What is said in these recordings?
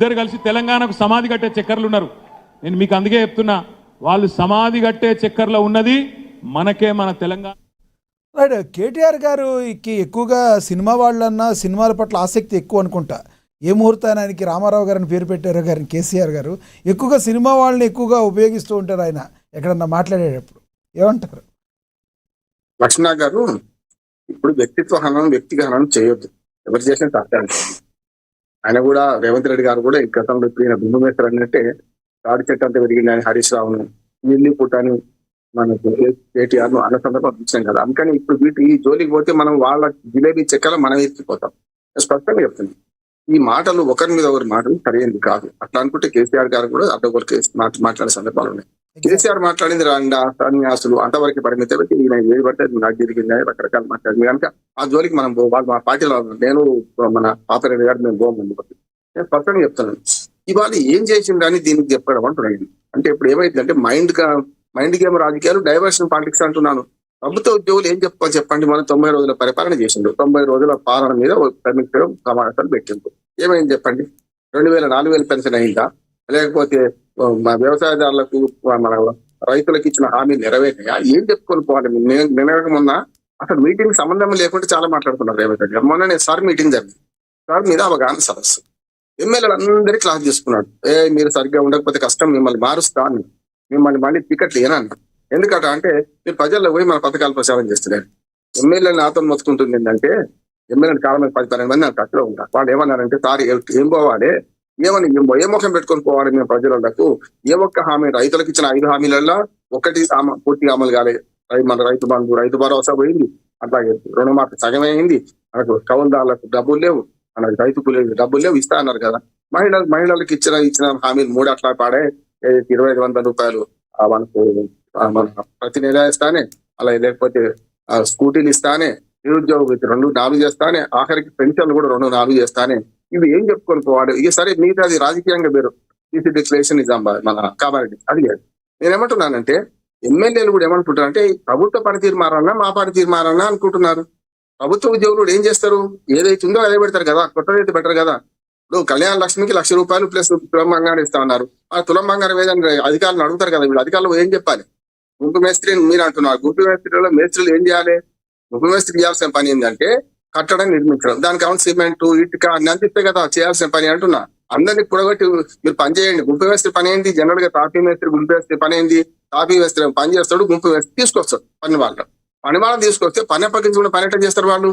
ఇద్దరు కలిసి తెలంగాణకు సమాధి కట్టే చక్కర్లు ఉన్నారు. నేను మీకు అందుకే చెప్తున్నా, వాళ్ళు సమాధి కట్టే చక్కర్లో ఉన్నది మనకే, మన తెలంగాణ. కేటీఆర్ గారికి ఎక్కువగా సినిమా వాళ్ళన్నా సినిమాల పట్ల ఆసక్తి ఎక్కువ అనుకుంటా. ఏ ముహూర్తానికి రామారావు గారిని పేరు పెట్టారో గారిని కేసీఆర్ గారు ఎక్కువగా సినిమా వాళ్ళని ఎక్కువగా ఉపయోగిస్తూ ఉంటారు. ఆయన ఎక్కడన్నా మాట్లాడేటప్పుడు ఏమంటారు? లక్ష్మణ గారు, ఇప్పుడు వ్యక్తిత్వ హననం, వ్యక్తిగత హననం చేయొద్దు. ఎవరు చేసిన తప్పే. ఆయన కూడా రేవంత్ రెడ్డి గారు కూడా ఈ గతంలో ఇప్పుడు బింబమేశ్వర్ అన్నట్టే తాడి చెట్టు అంతా పెరిగింది ఆయన హరీష్ రావును, నీళ్ళు పుట్టాను మనకు కేటీఆర్ ను అన్న సందర్భం ఇచ్చాం కదా. అందుకని ఇప్పుడు వీటి ఈ జోలికి పోతే మనం వాళ్ళ జిలేబీ చెక్కల మనం ఎత్తిపోతాం. స్పష్టంగా చెప్తుంది, ఈ మాటలు ఒకరి మీద ఒకరి మాటలు సరైనది కాదు. అట్లా అనుకుంటే కేసీఆర్ గారు కూడా అడ్డగోరికి మాట్లాడే సందర్భాలు ఉన్నాయి. కేసీఆర్ మాట్లాడింది సన్యాసులు అంతవరకు పరిమితం. ఈయన ఏది పడితే నాకు జరిగింది రకరకాల మాట్లాడింది కనుక ఆ జోలికి మనం వాళ్ళు మా పార్టీలో నేను మన పాపరెడ్డి గారు మేము పోమండి. నేను స్పష్టంగా చెప్తున్నాను, ఇవాళ ఏం చేసిందని దీనికి చెప్పడం అంటున్నాను. అంటే ఇప్పుడు ఏమైందంటే మైండ్ గేమ్ రాజకీయాలు, డైవర్షన్ పాలిటిక్స్ అంటున్నాను. ప్రభుత్వ ఉద్యోగులు ఏం చెప్పండి, మనం 90 రోజుల పరిపాలన చేసిండు. 90 రోజుల పాలన మీద సమీక్షలు సమావేశాలు పెట్టిండు. ఏమైంది చెప్పండి? 2000-4000 పెన్షన్ అయిందా? లేకపోతే వ్యవసాయదారులకు మన రైతులకు ఇచ్చిన హామీ నెరవేర్చాయా? ఏం చెప్పుకొని పోవాలి? నిన్న అసలు మీటింగ్ సంబంధం లేకుండా చాలా మాట్లాడుతున్నారు రేవంత్ రెడ్డి. మొన్న నేను సార్ మీటింగ్ జరిగింది, సార్ మీద అవగాహన సదస్సు, ఎమ్మెల్యేలు అందరికీ క్లాస్ తీసుకున్నాడు. మీరు సరిగ్గా ఉండకపోతే కష్టం, మిమ్మల్ని మారుస్తా అని, మిమ్మల్ని మళ్ళీ టికెట్లు ఏనన్నా. ఎందుకంటే అంటే మీరు ప్రజల్లో పోయి మన పథకాలు ప్రచారం చేస్తున్నారు. ఎమ్మెల్యేలు నాతో మొత్తుకుంటుంది ఏంటంటే, ఎమ్మెల్యేలు చాలా మంది 10-12 మంది నాకు ఖర్చులో ఉంటారు. వాళ్ళు ఏమన్నారంటే, సార్ ఏం పోవాలి, ఏమని ఏ ముఖం పెట్టుకొని పోవాలి మేము ప్రజలకు? ఏ ఒక్క హామీ, రైతులకు ఇచ్చిన 5 హామీలలో ఒకటి పూర్తిగా అమలు కాలేదు. మన రైతు బంధు, రైతు భరోసా పోయింది, అట్లాగే రుణమాఫీ సగమే అయింది, మనకు కౌలుదారులకు డబ్బులు లేవు, మనకు రైతు కూలీలకు డబ్బులు లేవు, ఇస్తా అన్నారు కదా. మహిళలకు ఇచ్చిన హామీలు 3 అట్లా పాడే 2500 రూపాయలు మనకు మన ప్రతి నెల ఇస్తానే, అలా లేకపోతే స్కూటీలు ఇస్తానే, నిరుద్యోగ 2-4 చేస్తానే, ఆఖరికి పెన్షన్లు కూడా 2-4 చేస్తానే. ఇవి ఏం చెప్పుకొని పోవాలి? ఇక సరే మిగతా అది రాజకీయంగా మీరు ఈసీ డిక్లరేషన్ నిజాం మన కాబట్టి అది నేనేమంటున్నానంటే, ఎమ్మెల్యేలు కూడా ఏమనుకుంటారంటే ప్రభుత్వ పనితీరు మారాలన్నా మా పనితీరు మారాలన్నా అనుకుంటున్నారు. ప్రభుత్వ ఉద్యోగులు ఏం చేస్తారు? ఏదైతే ఉందో అదే పెడతారు కదా, కొత్తదైతే బెటర్ కదా. ఇప్పుడు కళ్యాణ లక్ష్మికి 1,00,000 రూపాయలు ప్లస్ తులం బంగారం ఇస్తా ఉన్నారు. ఆ తులం బంగారం ఏదైనా అధికారులు అడుగుతారు కదా, వీళ్ళు అధికారులు ఏం చెప్పాలి? గుంపు మేస్త్రి మీరు అంటున్నారు, గుంపు మేస్త్రిలో మేస్త్రులు ఏం చేయాలి? గుంపు మేస్త్రి చేయాల్సిన పని ఏంటంటే కట్టడం, నిర్మించడం. దానికి కావాలి సిమెంట్, ఇటుక అన్ని అందిస్తే కదా చేయాల్సిన పని అంటున్నా. అందరినీ కూడగట్టి మీరు పని చేయండి. గుంపు మేస్త్రి పని ఏంటి? జనరల్ గా తాపీ మేస్త్రి, గుంపు మేస్త్రి పని ఏంటి? తాపీ మేస్త్రి పని చేస్తాడు, గుంపు మేస్త్రి తీసుకొస్తాడు పని వాళ్ళని తీసుకొస్తే పని అప్పగించుకుని పని ఎట్లా చేస్తారు వాళ్ళు?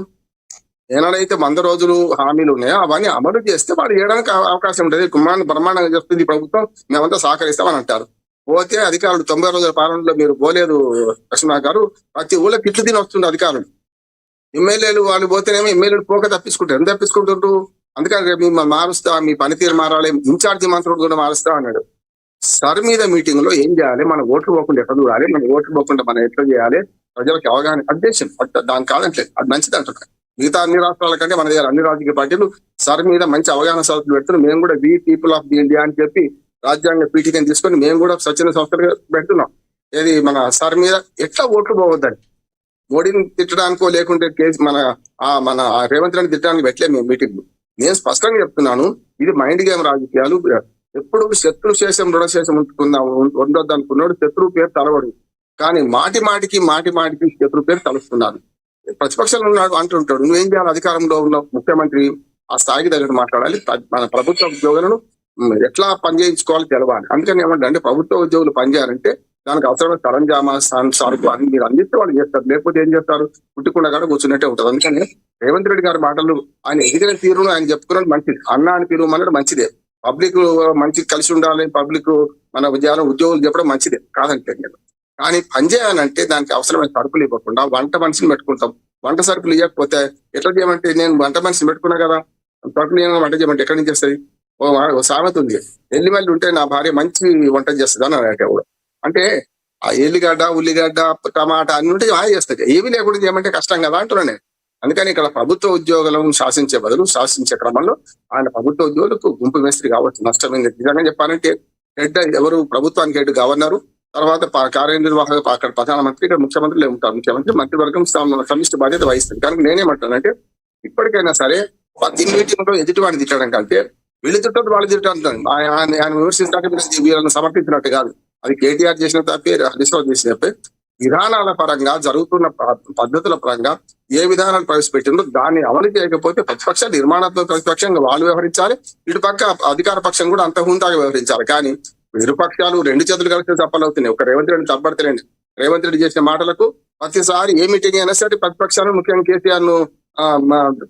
ఏనాడైతే 100 రోజులు హామీలు ఉన్నాయో అవన్నీ అమలు చేస్తే వాళ్ళు చేయడానికి అవకాశం ఉంటుంది. బ్రహ్మాండంగా చెప్తుంది ప్రభుత్వం, మేమంతా సహకరిస్తామని అంటారు. పోతే అధికారులు 90 రోజుల పాలనలో మీరు పోలేదు లక్ష్మణ గారు, ప్రతి ఊళ్ళో తిట్లు తిని వస్తుంది అధికారులు. ఎమ్మెల్యేలు వాళ్ళు పోతేనేమో ఎమ్మెల్యేలు పోక తప్పించుకుంటారు. ఎంత తప్పించుకుంటుంటారు? అందుకని రేపు మిమ్మల్ని మారుస్తా, మీ పనితీరు మారాలి, ఇన్ఛార్జి మంత్రులు కూడా మారుస్తా అన్నాడు. సార్ మీద మీటింగ్ లో ఏం చేయాలి? మన ఓట్లు పోకుండా ఎట్లా చూడాలి, మన ఓట్లు పోకుండా మనం ఎట్లా చేయాలి, ప్రజలకు అవగాహన అధ్యక్షం దాని కాదంటలేదు, అది మంచిది అంటున్నారు. మిగతా అన్ని రాష్ట్రాల కంటే మన దగ్గర అన్ని రాజకీయ పార్టీలు సార్ మీద మంచి అవగాహన సదస్సులు పెడుతున్నాం. మేము కూడా we people of the India అని చెప్పి రాజ్యాంగ పీఠికని తీసుకొని మేము కూడా స్వచ్ఛంద సంస్థలుగా పెడుతున్నాం. ఏది మన సార్ మీద ఎట్లా ఓట్లు పోవద్దని, మోడీని తిట్టడానికో లేకుంటే మన రేవంత్ రెడ్డి తిట్టడానికి పెట్టలే మేము మీటింగ్. నేను స్పష్టంగా చెప్తున్నాను, ఇది మైండ్ గేమ్ రాజకీయాలు. ఎప్పుడు శత్రు శేషం రుణశేషం ఉండొద్దు అనుకున్నాడు, శత్రువు పేరు తలవడు. కానీ మాటికి శత్రు పేరు తలుస్తున్నారు. ప్రతిపక్షంలో ఉన్నాడు అంటుంటాడు, నువ్వేం చేయాలి? అధికారంలో ఉన్న ముఖ్యమంత్రి ఆ స్థాయికి దగ్గర మాట్లాడాలి. మన ప్రభుత్వ ఉద్యోగులను ఎట్లా పనిచేయించుకోవాలి తెలవాలి. అందుకని ఏమంటే ప్రభుత్వ ఉద్యోగులు పనిచేయాలంటే దానికి అవసరమైన సరంజామా, సరుకు అన్ని మీరు అందిస్తే వాళ్ళు చేస్తారు. లేకపోతే ఏం చేస్తారు? పుట్టుకుండా కూడా కూర్చున్నట్టే ఉంటుంది. అందుకని రేవంత్ రెడ్డి గారి మాటలు, ఆయన ఎదిగిన తీరును ఆయన చెప్పుకున్నది మంచిది. అన్న అని పిలువమన్నది మంచిదే. పబ్లిక్ మంచి కలిసి ఉండాలి, పబ్లిక్ మన ఉద్యోగులు చెప్పడం మంచిదే కాదంటే. కానీ పనిచేయాలంటే దానికి అవసరమైన సరుకులు ఇవ్వకుండా వంట మనిషిని పెట్టుకుంటాం. వంట సరుకులు ఇవ్వకపోతే ఎట్లా చేయమంటే, నేను వంట మనిషిని పెట్టుకున్నా కదా, సరుకులు ఏమైనా వంట చేయమంటే ఎక్కడి నుంచి వస్తుంది? ఓ సామెత ఉంది, ఎల్లిమల్లి ఉంటే నా భార్య మంచి వంట చేస్తుంది అని అన్నట్టు. అంటే ఆ ఎల్లిగడ్డ, ఉల్లిగడ్డ, టమాటా అన్ని ఉంటే బాగా చేస్తుంది, ఏవి లేకుండా చేయమంటే కష్టం కదా అంటున్నాను నేను. అందుకని ఇక్కడ ప్రభుత్వ ఉద్యోగులను శాసించే బదులు శాసించే క్రమంలో ఆయన ప్రభుత్వ ఉద్యోగులకు గుంపు మేస్త్రి కావచ్చు, నష్టమైంది. నిజంగా చెప్పాలంటే హెడ్ ఎవరు? ప్రభుత్వానికి హెడ్ గవర్నరు, తర్వాత కార్యనిర్వాహక అక్కడ ప్రధానమంత్రి, ఇక్కడ ముఖ్యమంత్రులు ఉంటారు. ముఖ్యమంత్రి మంత్రివర్గం సమిష్టి బాధ్యత వహిస్తుంది. కనుక నేనేమంటానంటే ఇప్పటికైనా సరే ప్రతి మీటింగ్ లో ఎదుటివాడిని తిట్టడం కంటే వీళ్ళు తిట్టదు వాళ్ళు తిట్టారు. ఆయన విమర్శించినట్టు వీళ్ళని సమర్పించినట్టు కాదు. అది కేటీఆర్ చేసిన తప్పే, హరీష్ రావు చేసిన తప్పే. విధానాల పరంగా జరుగుతున్న పద్ధతుల పరంగా ఏ విధానాలు ప్రవేశపెట్టిందో దాన్ని అమలు చేయకపోతే ప్రతిపక్ష నిర్మాణాత్మక ప్రతిపక్షంగా వాళ్ళు వ్యవహరించాలి, ఇటు పక్క అధికార పక్షం కూడా అంత హుందాగా వ్యవహరించాలి. కానీ ఇరుపక్షాలు రెండు చేతులు కలిసి తప్పలవుతున్నాయి. ఒక రేవంత్ రెడ్డి తప్పడతలేండి. రేవంత్ రెడ్డి చేసిన మాటలకు ప్రతిసారి ఏ మీటింగ్ అయినా సరే ప్రతిపక్షాలు ముఖ్యంగా కేసీఆర్ ను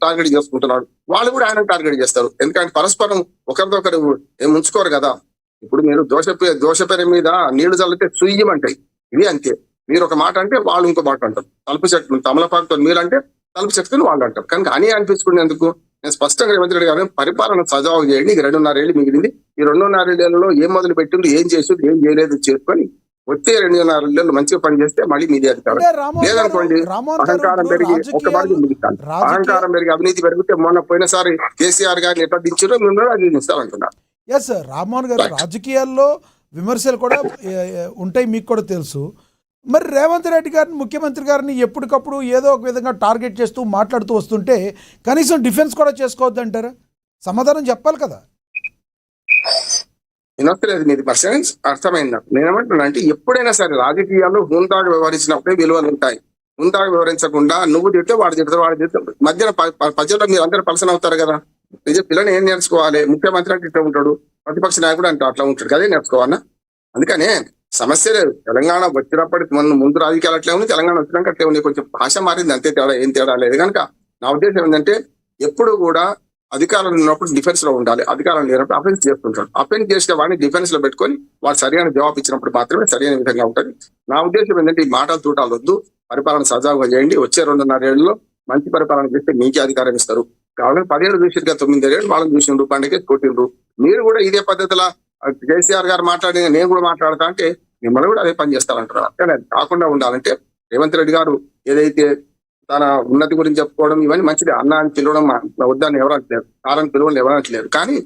టార్గెట్ చేసుకుంటున్నాడు. వాళ్ళు కూడా ఆయన టార్గెట్ చేస్తారు. ఎందుకంటే పరస్పరం ఒకరిదొకరు ఏం ఉంచుకోరు కదా. ఇప్పుడు మీరు దోషపేర మీద నీళ్లు చల్లితే సుయ్యమంటాయి. ఇది అంతే. మీరు ఒక మాట అంటే వాళ్ళు ఇంకో మాట అంటారు. తలుపు చెట్టు తమలపాకుతో మీరంటే తలుపు చెట్టుని వాళ్ళు అంటారు. కనుక అని అనిపించుకునేందుకు నేను స్పష్టంగా రేవంత్ రెడ్డి గారు పరిపాలన సజావు చేయండి. 2.5 ఏళ్ళు మిగిలింది. ఈ 2.5 ఏళ్లలో ఏం మొదలు పెట్టిండ్రు, ఏం చేసిండ్రు, ఏం చేయలేదు చేసుకొని వచ్చే 2.5 ఏళ్ళు మంచిగా పని చేస్తే మళ్ళీ మీదే అధికారం. లేదనుకోండి అహంకారం పెరిగి ఒక బాధ్యత ముగిస్తాను. అహంకారం పెరిగి అవినీతి పెరిగితే మొన్న పోయినసారి కేసీఆర్ గారిని ఎట్లా దించారో మేము అది దించాలంటున్నారు. ఎస్ రామ్మోహన్ గారు, రాజకీయాల్లో విమర్శలు కూడా ఉంటాయి, మీకు కూడా తెలుసు. మరి రేవంత్ రెడ్డి గారిని, ముఖ్యమంత్రి గారిని ఎప్పటికప్పుడు ఏదో ఒక విధంగా టార్గెట్ చేస్తూ మాట్లాడుతూ వస్తుంటే కనీసం డిఫెన్స్ కూడా చేసుకోవద్దు అంటారా? సమాధానం చెప్పాలి కదా. వినొస్తలేదు మీది పర్సెంట్ అర్థమైందా? నేనేమంటున్నా అంటే ఎప్పుడైనా సరే రాజకీయాల్లో హుందాగా వ్యవహరించినప్పుడే విలువలు ఉంటాయి. హుందాగా వ్యవహరించకుండా నువ్వు తిడితే వాడు తిడతారు, వాడు తిడతారు, మధ్యన ప్రజల్లో మీరు అందరూ పలసన అవుతారు కదా. నిజ పిల్లని ఏం నేర్చుకోవాలి? ముఖ్యమంత్రి అంటే ఇట్లా ఉంటాడు, ప్రతిపక్ష నాయకుడు అంటే అట్లా ఉంటాడు, అదే నేర్చుకోవాలన్నా. అందుకనే సమస్య లేదు. తెలంగాణ వచ్చినప్పటికి ముందు రాజకీయాలు అట్లే ఉంది, తెలంగాణ వచ్చినాక అట్లే ఉంది. కొంచెం భాష మారింది అంతే, తేడా ఏం తేడా లేదు. కనుక నా ఉద్దేశం ఏంటంటే ఎప్పుడు కూడా అధికారులు ఉన్నప్పుడు డిఫెన్స్ లో ఉండాలి, అధికారులు లేనప్పుడు అఫెన్స్ చేస్తుంటారు. అఫెన్స్ చేసిన వాడిని డిఫెన్స్ లో పెట్టుకొని వాడు సరైన జవాబు ఇచ్చినప్పుడు మాత్రమే సరైన విధంగా ఉంటుంది. నా ఉద్దేశం ఏంటంటే ఈ మాటలు తూటాలు వద్దు, పరిపాలన సజావుగా చేయండి. వచ్చే 2.5 ఏళ్లలో మంచి పరిపాలన చేస్తే మీకే అధికారం ఇస్తారు. కావాలని 10 ఏళ్ళు చూసిరుగా, 9 ఏళ్ళు వాళ్ళని చూసిండ్రు, పండుగ కొట్టిండ్రు. మీరు కూడా ఇదే పద్ధతిలో కేసీఆర్ గారు మాట్లాడి నేను కూడా మాట్లాడతా అంటే మిమ్మల్ని కూడా అదే పని చేస్తారంటారు. అంటే కాకుండా ఉండాలంటే రేవంత్ రెడ్డి గారు ఏదైతే తన ఉన్నతి గురించి చెప్పుకోవడం ఇవన్నీ మంచిది. అన్న అని పిలవడం వద్దని ఎవరు అంటలేరు, కారణం పిలవడం ఎవరు అంటలేరు. కానీ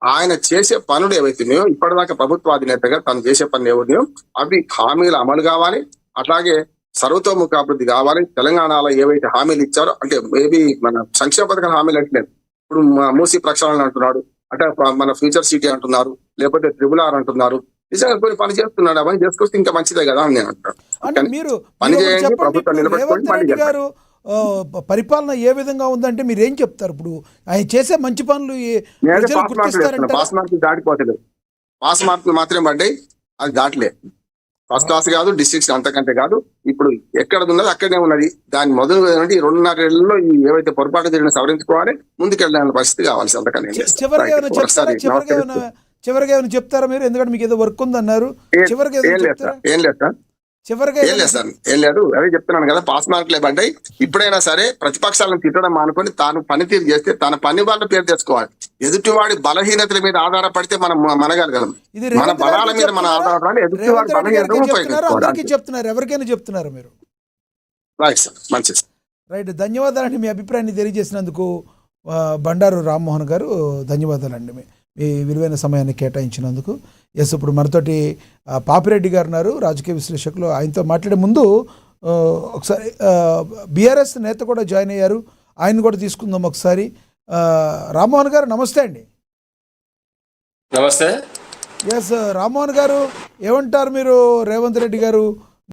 ఆయన చేసే పనులు ఏవైతున్నాయో ఇప్పటిదాకా ప్రభుత్వ అధినేతగా తను చేసే పనులు ఏవైనాయో అవి హామీలు అమలు కావాలి. అట్లాగే సర్వతోముఖ అభివృద్ధి కావాలి. తెలంగాణలో ఏవైతే హామీలు ఇచ్చారో అంటే మేబీ మన సంక్షేమ పథకాల హామీలు అంటలేదు. ఇప్పుడు మూసీ ప్రక్షాళన అంటున్నాడు, అంటే మన ఫ్యూచర్ సిటీ అంటున్నారు, లేకపోతే RRR అంటున్నారు. నిజంగా కొన్ని పని చేస్తున్నాడు, అవన్నీ చేసుకొస్తే ఇంకా మంచిదే కదా అని నేను అంటాను. పని చేయండి, ప్రభుత్వం నిలబెట్టుకొని పని చేస్తారు. పరిపాలన ఏ విధంగా ఉందంటే మీరు ఏం చెప్తారు? ఇప్పుడు ఆయన చేసే మంచి పనులు పాస్ మార్కులు దాటిపోతలేదు. పాస్ మార్కులు మాత్రమే పడ్డాయి, అది దాటలే. ఫస్ట్ క్లాస్ కాదు, డిస్ట్రిక్ట్స్ అంతకంటే కాదు. ఇప్పుడు ఎక్కడ ఉన్నది అక్కడనే ఉన్నది. దాని మొదలు ఈ 2.5 ఏళ్లలో ఈ ఏవైతే పొరపాటు జరిగిన సవరించుకోవాలి, ముందుకెళ్ళాలని పరిస్థితి కావాల్సి. అంతకని చివరిగా ఏమైనా చెప్తారా మీరు? ఎందుకంటే మీకు ఏదో వర్క్ ఉందన్నారు. చివరిగా ఏం లేదు, అదే చెప్తున్నాను కదా, పాస్ మార్కులే పడ్డాయి. ఇప్పుడైనా సరే ప్రతిపక్షాలను తిట్టడం మానుకొని తాను పనితీరు చేస్తే తన పని వాళ్ళ పేరు తెచ్చుకోవాలి. ఎదుటివాడి బలహీనతల మీద ఆధారపడితే మనం మనగలగలం. మన బలాల మీద మన ఆధారపడాలి. ఎదుటివాడి బలహీనతను ఉపయోగించుకోవాలి. చెప్తున్నారు, ఎవరికైనా చెప్తున్నారు మీరు? రైట్ సార్, మంచిది. రైట్, ధన్యవాదాలండి మీ అభిప్రాయాన్ని తెలియజేసినందుకు. బండారు రామ్మోహన్ గారు ధన్యవాదాలండి మీ విలువైన సమయాన్ని కేటాయించినందుకు. ఎస్, ఇప్పుడు మనతోటి పాపిరెడ్డి గారు ఉన్నారు, రాజకీయ విశ్లేషకులు. ఆయనతో మాట్లాడే ముందు ఒకసారి బీఆర్ఎస్ నేత కూడా జాయిన్ అయ్యారు, ఆయన కూడా తీసుకుందాం ఒకసారి. రామ్మోహన్ గారు నమస్తే అండి. నమస్తే. ఎస్ రామ్మోహన్ గారు, ఏమంటారు మీరు? రేవంత్ రెడ్డి గారు